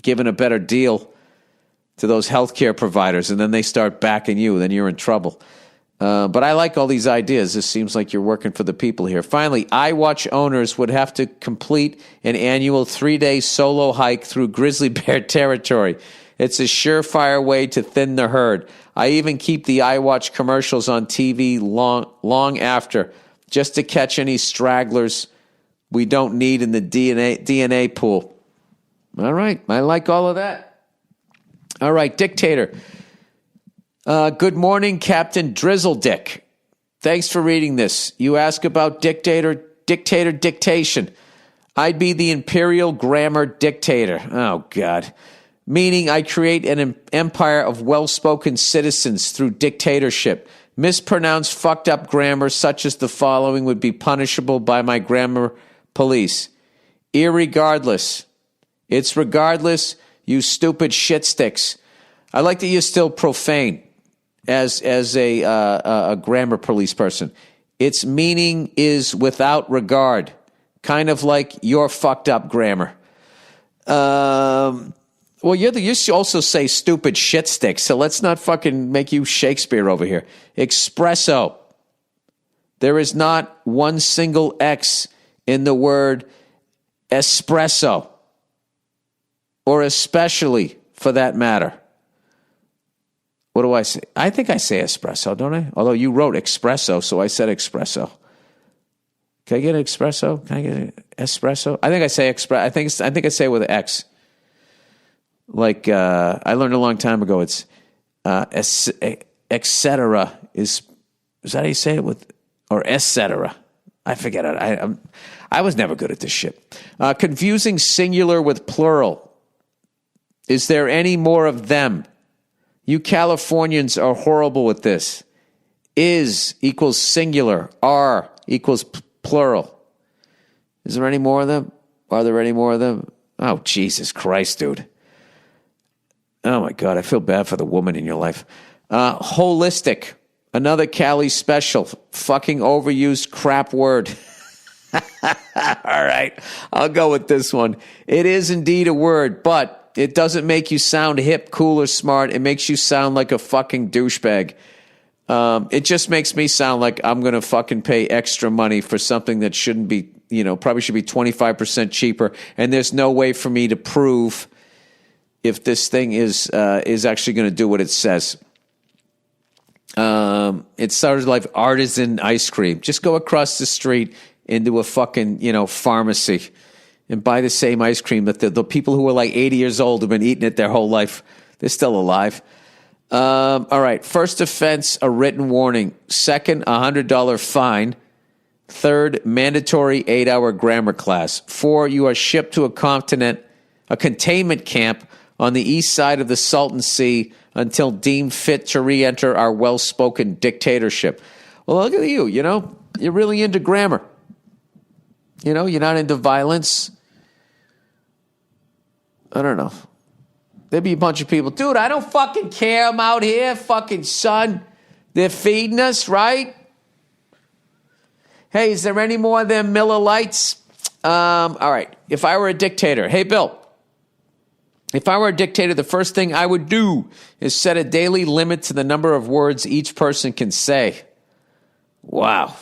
giving a better deal to those healthcare providers, and then they start backing you, then you're in trouble? But I like all these ideas. This seems like you're working for the people here. Finally, iWatch owners would have to complete an annual 3-day solo hike through grizzly bear territory. It's a surefire way to thin the herd. I even keep the iWatch commercials on TV long after, just to catch any stragglers we don't need in the DNA pool. All right, I like all of that. All right, Dictator. Good morning, Captain Drizzle Dick. Thanks for reading this. You ask about dictator dictation. I'd be the imperial grammar dictator. Oh, God. Meaning I create an empire of well-spoken citizens through dictatorship. Mispronounced fucked up grammar such as the following would be punishable by my grammar police. Irregardless. It's regardless, you stupid shitsticks. I like that you're still profane as a grammar police person. Its meaning is without regard, kind of like your fucked up grammar. Well, you also say stupid shitsticks, so let's not fucking make you Shakespeare over here. Espresso. There is not one single X in the word espresso, or especially for that matter. What do I say? I think I say espresso, don't I? Although you wrote espresso, so I said espresso. Can I get an espresso? Can I get an espresso? I think I say espresso. I think I say it with an X. Like I learned a long time ago, it's etc. Is that how you say it with, or etc. I forget it. I was never good at this shit. Confusing singular with plural. Is there any more of them? You Californians are horrible with this. Is equals singular. Are equals plural. Is there any more of them? Are there any more of them? Oh, Jesus Christ, dude. Oh, my God. I feel bad for the woman in your life. Holistic. Another Cali special. Fucking overused crap word. All right. I'll go with this one. It is indeed a word, but it doesn't make you sound hip, cool, or smart. It makes you sound like a fucking douchebag. It just makes me sound like I'm going to fucking pay extra money for something that shouldn't be, probably should be 25% cheaper. And there's no way for me to prove if this thing is actually going to do what it says. It started like artisan ice cream. Just go across the street into a fucking, pharmacy and buy the same ice cream that the people who are like 80 years old have been eating it their whole life. They're still alive. All right. First offense, a written warning. Second, $100 fine. Third, mandatory 8-hour grammar class. 4, you are shipped to a containment camp on the east side of the Salton Sea until deemed fit to re-enter our well-spoken dictatorship. Well, look at you, you're really into grammar. You're not into violence. I don't know. There'd be a bunch of people, dude, I don't fucking care. I'm out here, fucking son. They're feeding us, right? Hey, is there any more of them Miller Lights? All right. If I were a dictator, hey, Bill, if I were a dictator, the first thing I would do is set a daily limit to the number of words each person can say. Wow.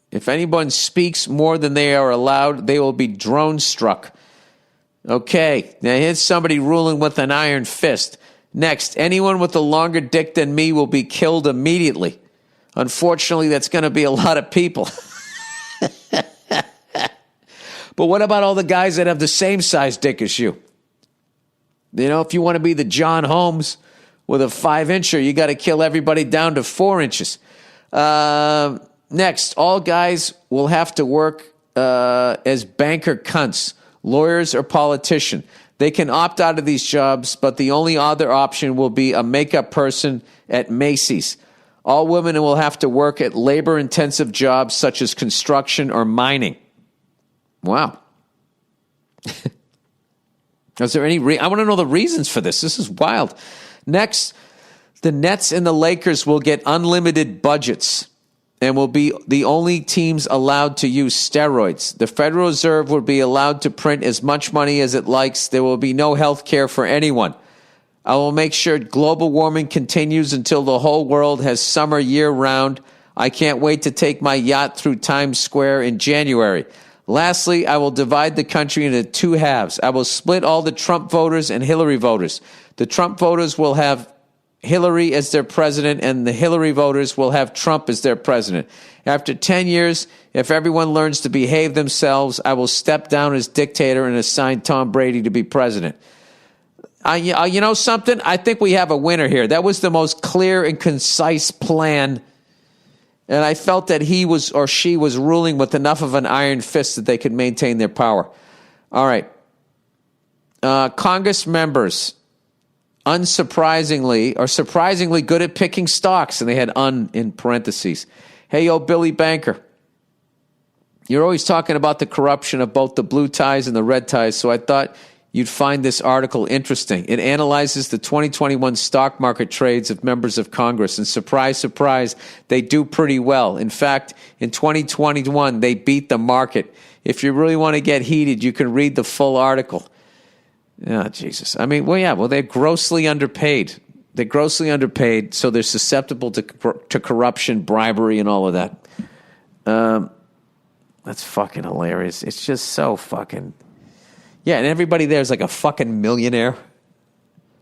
If anyone speaks more than they are allowed, they will be drone struck. Okay, now here's somebody ruling with an iron fist. Next, anyone with a longer dick than me will be killed immediately. Unfortunately, that's going to be a lot of people. But what about all the guys that have the same size dick as you? If you want to be the John Holmes with a 5-incher, you got to kill everybody down to 4 inches. Next, all guys will have to work as banker cunts, lawyers, or politician. They can opt out of these jobs, but the only other option will be a makeup person at Macy's. All women will have to work at labor-intensive jobs such as construction or mining. Wow. Is there any I want to know the reasons for this. This is wild. Next, the Nets and the Lakers will get unlimited budgets and will be the only teams allowed to use steroids. The Federal Reserve will be allowed to print as much money as it likes. There will be no health care for anyone. I will make sure global warming continues until the whole world has summer year-round. I can't wait to take my yacht through Times Square in January. Lastly, I will divide the country into 2 halves. I will split all the Trump voters and Hillary voters. The Trump voters will have Hillary as their president, and the Hillary voters will have Trump as their president. After 10 years, if everyone learns to behave themselves, I will step down as dictator and assign Tom Brady to be president. You know something? I think we have a winner here. That was the most clear and concise plan. And I felt that he was or she was ruling with enough of an iron fist that they could maintain their power. All right. Congress members, unsurprisingly, are surprisingly good at picking stocks. And they had in parentheses. Hey, yo, Billy Banker. You're always talking about the corruption of both the blue ties and the red ties, so I thought you'd find this article interesting. It analyzes the 2021 stock market trades of members of Congress, and surprise, surprise, they do pretty well. In fact, in 2021, they beat the market. If you really want to get heated, you can read the full article. Oh, Jesus. I mean, they're grossly underpaid. They're grossly underpaid, so they're susceptible to corruption, bribery, and all of that. That's fucking hilarious. It's just so fucking... Yeah, and everybody there is like a fucking millionaire.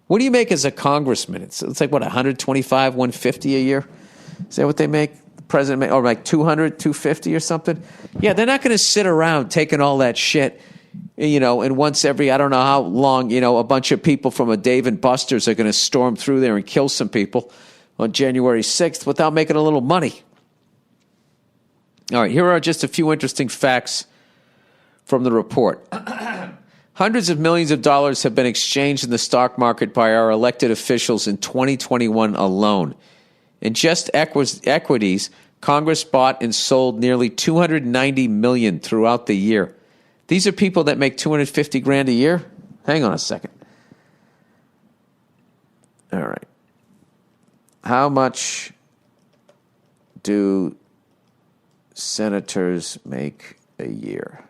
What do you make as a congressman? It's like, what, 125, 150 a year? Is that what they make? The president or like 200, 250 or something? Yeah, they're not going to sit around taking all that shit, and once every, I don't know how long, a bunch of people from a Dave and Buster's are going to storm through there and kill some people on January 6th without making a little money. All right, here are just a few interesting facts from the report. Hundreds of millions of dollars have been exchanged in the stock market by our elected officials in 2021 alone. In just equities, Congress bought and sold nearly $290 million throughout the year. These are people that make $250,000 a year? Hang on a second. All right. How much do senators make a year?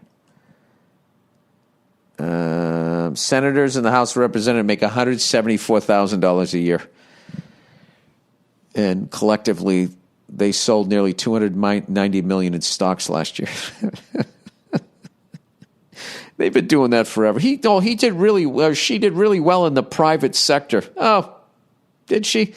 Senators in the House of Representatives make $174,000 a year. And collectively, they sold nearly $290 million in stocks last year. They've been doing that forever. He did really well. She did really well in the private sector. Oh, did she?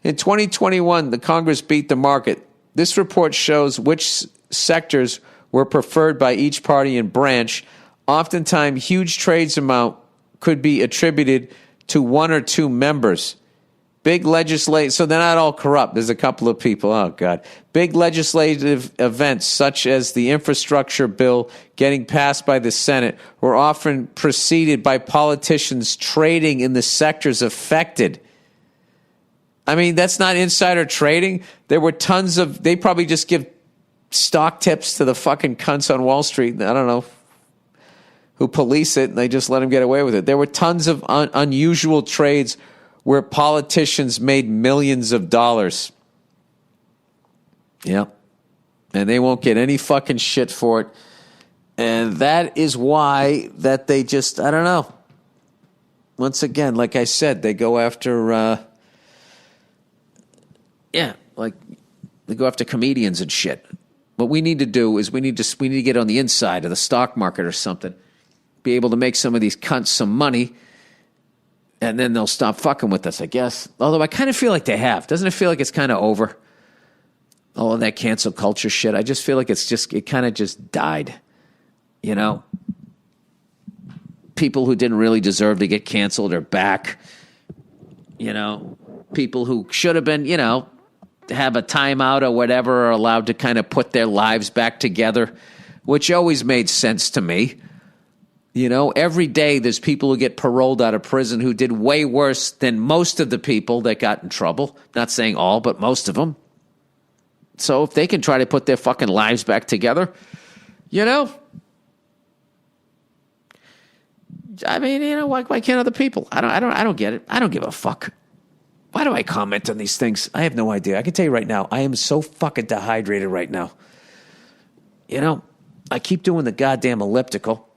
In 2021, the Congress beat the market. This report shows which sectors were preferred by each party and branch. Oftentimes, huge trades amount could be attributed to one or two members. Big legislative, so they're not all corrupt. There's a couple of people. Oh, God. Big legislative events, such as the infrastructure bill getting passed by the Senate, were often preceded by politicians trading in the sectors affected. I mean, that's not insider trading. There were tons of, they probably just give stock tips to the fucking cunts on Wall Street. I don't know who police it, and they just let them get away with it. There were tons of unusual trades where politicians made millions of dollars. Yeah. And they won't get any fucking shit for it. And that is why that they just, I don't know. Once again, like I said, they go after, like they go after comedians and shit. What we need to do is we need to get on the inside of the stock market or something. Be able to make some of these cunts some money. And then they'll stop fucking with us, I guess. Although I kind of feel like they have. Doesn't it feel like it's kind of over? All of that cancel culture shit. I just feel like it kind of just died. You know? People who didn't really deserve to get canceled are back. You know? People who should have been, have a timeout or whatever are allowed to kind of put their lives back together, which always made sense to me. Every day there's people who get paroled out of prison who did way worse than most of the people that got in trouble. Not saying all, but most of them. So if they can try to put their fucking lives back together, I mean, why can't other people? I don't get it. I don't give a fuck. Why do I comment on these things? I have no idea. I can tell you right now, I am so fucking dehydrated right now. I keep doing the goddamn elliptical.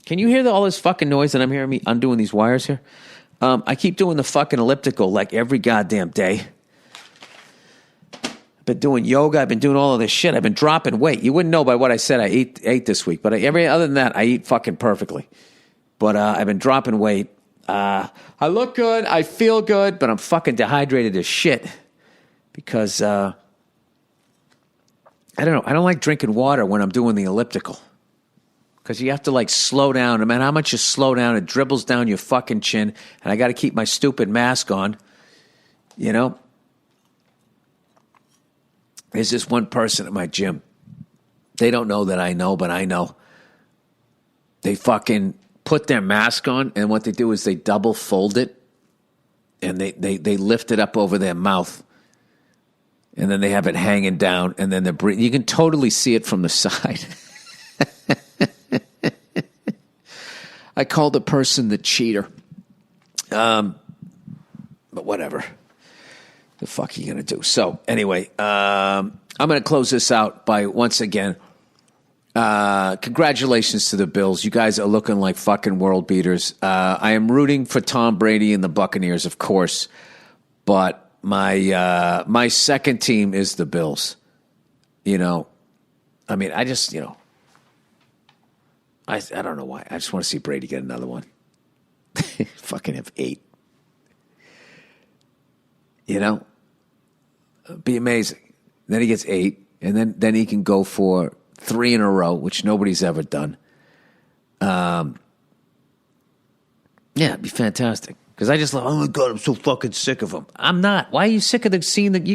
Can you hear all this fucking noise that I'm hearing me undoing these wires here? I keep doing the fucking elliptical like every goddamn day. I've been doing yoga. I've been doing all of this shit. I've been dropping weight. You wouldn't know by what I said I ate this week. But other than that, I eat fucking perfectly. But I've been dropping weight. I look good. I feel good. But I'm fucking dehydrated as shit. Because, I don't know. I don't like drinking water when I'm doing the elliptical. Because you have to, slow down. No matter how much you slow down, it dribbles down your fucking chin. And I got to keep my stupid mask on. There's this one person at my gym. They don't know that I know, but I know. They fucking put their mask on, and what they do is they double fold it. And they lift it up over their mouth. And then they have it hanging down, and then they're breathing. You can totally see it from the side. I call the person the cheater. But whatever. The fuck are you going to do? So, anyway, I'm going to close this out by, once again, congratulations to the Bills. You guys are looking like fucking world beaters. I am rooting for Tom Brady and the Buccaneers, of course. But my second team is the Bills. I mean, I just, I don't know why. I just want to see Brady get another one. Fucking have 8. Be amazing. Then he gets 8, and then he can go for 3 in a row, which nobody's ever done. Yeah, it'd be fantastic. Because I just love, oh my God, I'm so fucking sick of him. I'm not. Why are you sick of the scene that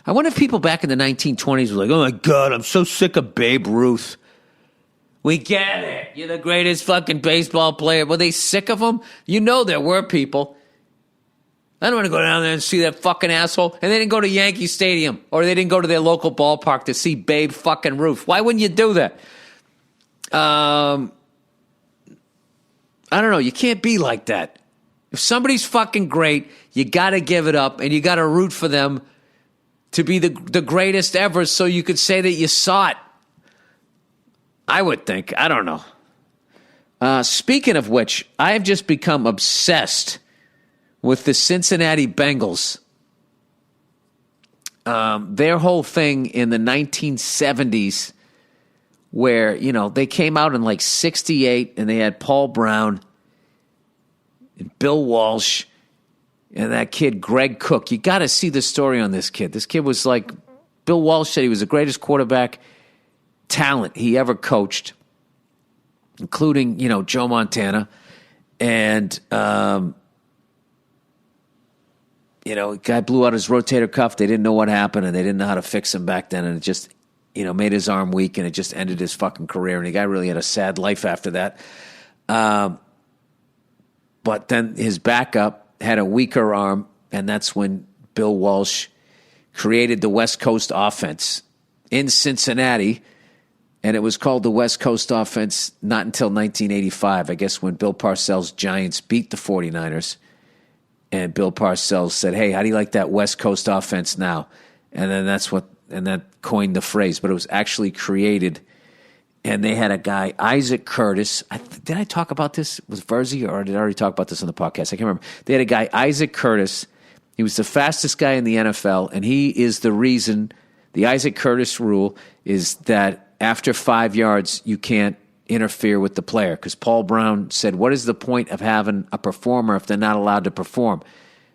I wonder if people back in the 1920s were like, oh my God, I'm so sick of Babe Ruth. We get it. You're the greatest fucking baseball player. Were they sick of him? You know there were people. I don't want to go down there and see that fucking asshole. And they didn't go to Yankee Stadium. Or they didn't go to their local ballpark to see Babe fucking Ruth. Why wouldn't you do that? I don't know. You can't be like that. If somebody's fucking great, you got to give it up. And you got to root for them to be the greatest ever so you could say that you saw it. I would think. I don't know. Speaking of which, I have just become obsessed with the Cincinnati Bengals. Their whole thing in the 1970s where, you know, they came out in like 68 and they had Paul Brown and Bill Walsh and that kid Greg Cook. You got to see the story on this kid. This kid was like, Bill Walsh said he was the greatest quarterback talent he ever coached, including, you know, Joe Montana. And, you know, guy blew out his rotator cuff. They didn't know what happened, and they didn't know how to fix him back then. And it just, you know, made his arm weak, and it just ended his fucking career. And the guy really had a sad life after that. But then his backup had a weaker arm, and that's when Bill Walsh created the West Coast offense in Cincinnati. And it was called the West Coast offense not until 1985, I guess, when Bill Parcells' Giants beat the 49ers. And Bill Parcells said, hey, how do you like that West Coast offense now? And then that coined the phrase. But it was actually created. And they had a guy, Isaac Curtis. Did I talk about this with Verzi, or did I already talk about this on the podcast? I can't remember. They had a guy, Isaac Curtis. He was the fastest guy in the NFL. And he is the reason, the Isaac Curtis rule is that after 5 yards, you can't interfere with the player, because Paul Brown said, what is the point of having a performer if they're not allowed to perform?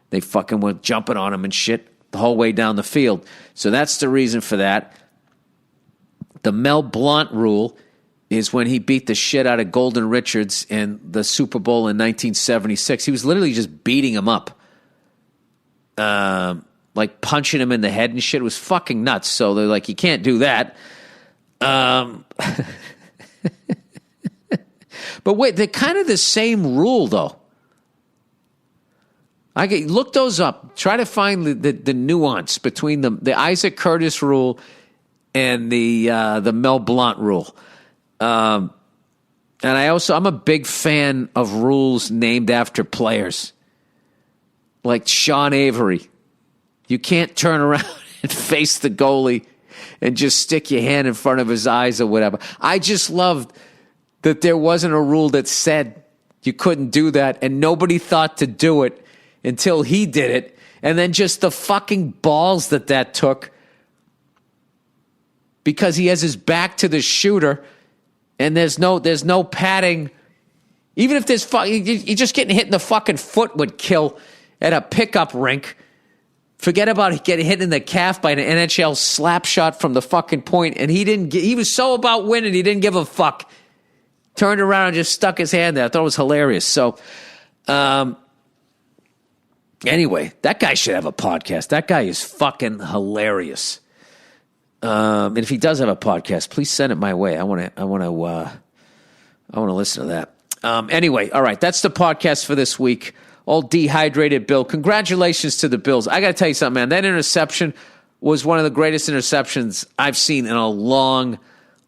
They fucking went jumping on him and shit the whole way down the field. So that's the reason for that. The Mel Blount rule is when he beat the shit out of Golden Richards in the Super Bowl in 1976. He was literally just beating him up. Like punching him in the head and shit. It was fucking nuts. So they're like, you can't do that. But wait, they're kind of the same rule, though. Look those up. Try to find the nuance between the Isaac Curtis rule and the Mel Blount rule. And I'm a big fan of rules named after players, like Sean Avery. You can't turn around and face the goalie and just stick your hand in front of his eyes or whatever. I just loved that there wasn't a rule that said you couldn't do that, and nobody thought to do it until he did it. And then just the fucking balls that took, because he has his back to the shooter and there's no padding. Even if there's you're just getting hit in the fucking foot would kill at a pickup rink. Forget about getting hit in the calf by an NHL slap shot from the fucking point. And he was so about winning, he didn't give a fuck. Turned around and just stuck his hand there. I thought it was hilarious. So, anyway, that guy should have a podcast. That guy is fucking hilarious. And if he does have a podcast, please send it my way. I want to listen to that. Anyway, all right, that's the podcast for this week. All dehydrated Bill. Congratulations to the Bills. I got to tell you something, man. That interception was one of the greatest interceptions I've seen in a long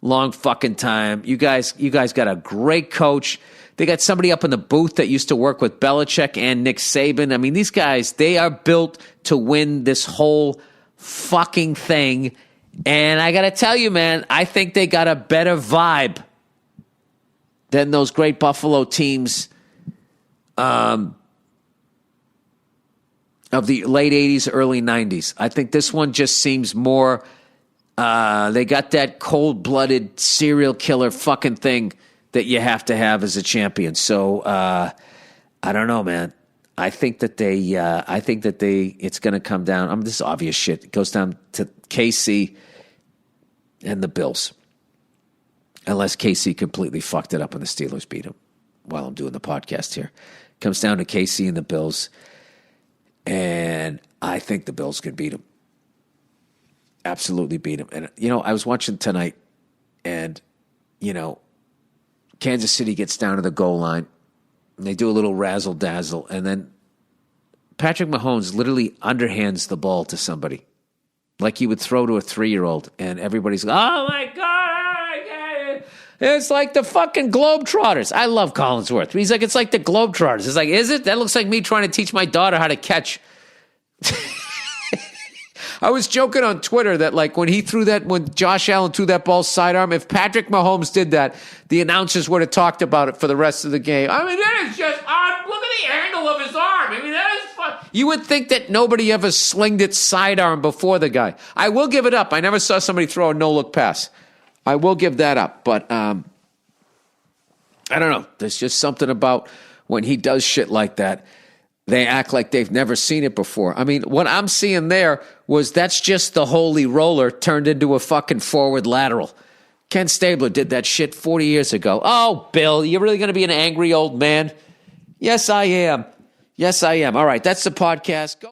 fucking time. You guys got a great coach. They got somebody up in the booth that used to work with Belichick and Nick Saban. I mean, these guys, they are built to win this whole fucking thing. And I got to tell you, man, I think they got a better vibe than those great Buffalo teams of the late 80s, early 90s. I think this one just seems more, they got that cold-blooded serial killer fucking thing that you have to have as a champion. So, I don't know, man. I think that it's going to come down. This is obvious shit. It goes down to KC and the Bills. Unless KC completely fucked it up and the Steelers beat them while I'm doing the podcast here. It comes down to KC and the Bills. And I think the Bills can beat them. Absolutely beat them. And, I was watching tonight and, Kansas City gets down to the goal line. And they do a little razzle-dazzle. And then Patrick Mahomes literally underhands the ball to somebody. Like he would throw to a 3-year-old. And everybody's like, oh, my God. It's like the fucking Globetrotters. I love Collinsworth. He's like, it's like the Globetrotters. It's like, is it? That looks like me trying to teach my daughter how to catch. I was joking on Twitter that like when Josh Allen threw that ball sidearm, if Patrick Mahomes did that, the announcers would have talked about it for the rest of the game. I mean, that is just odd. Look at the angle of his arm. I mean, that is fun. You would think that nobody ever slinged it sidearm before the guy. I will give it up. I never saw somebody throw a no-look pass. I will give that up. But I don't know. There's just something about when he does shit like that. They act like they've never seen it before. I mean, what I'm seeing there was that's just the holy roller turned into a fucking forward lateral. Ken Stabler did that shit 40 years ago. Oh, Bill, you're really going to be an angry old man? Yes, I am. Yes, I am. All right, that's the podcast. Go.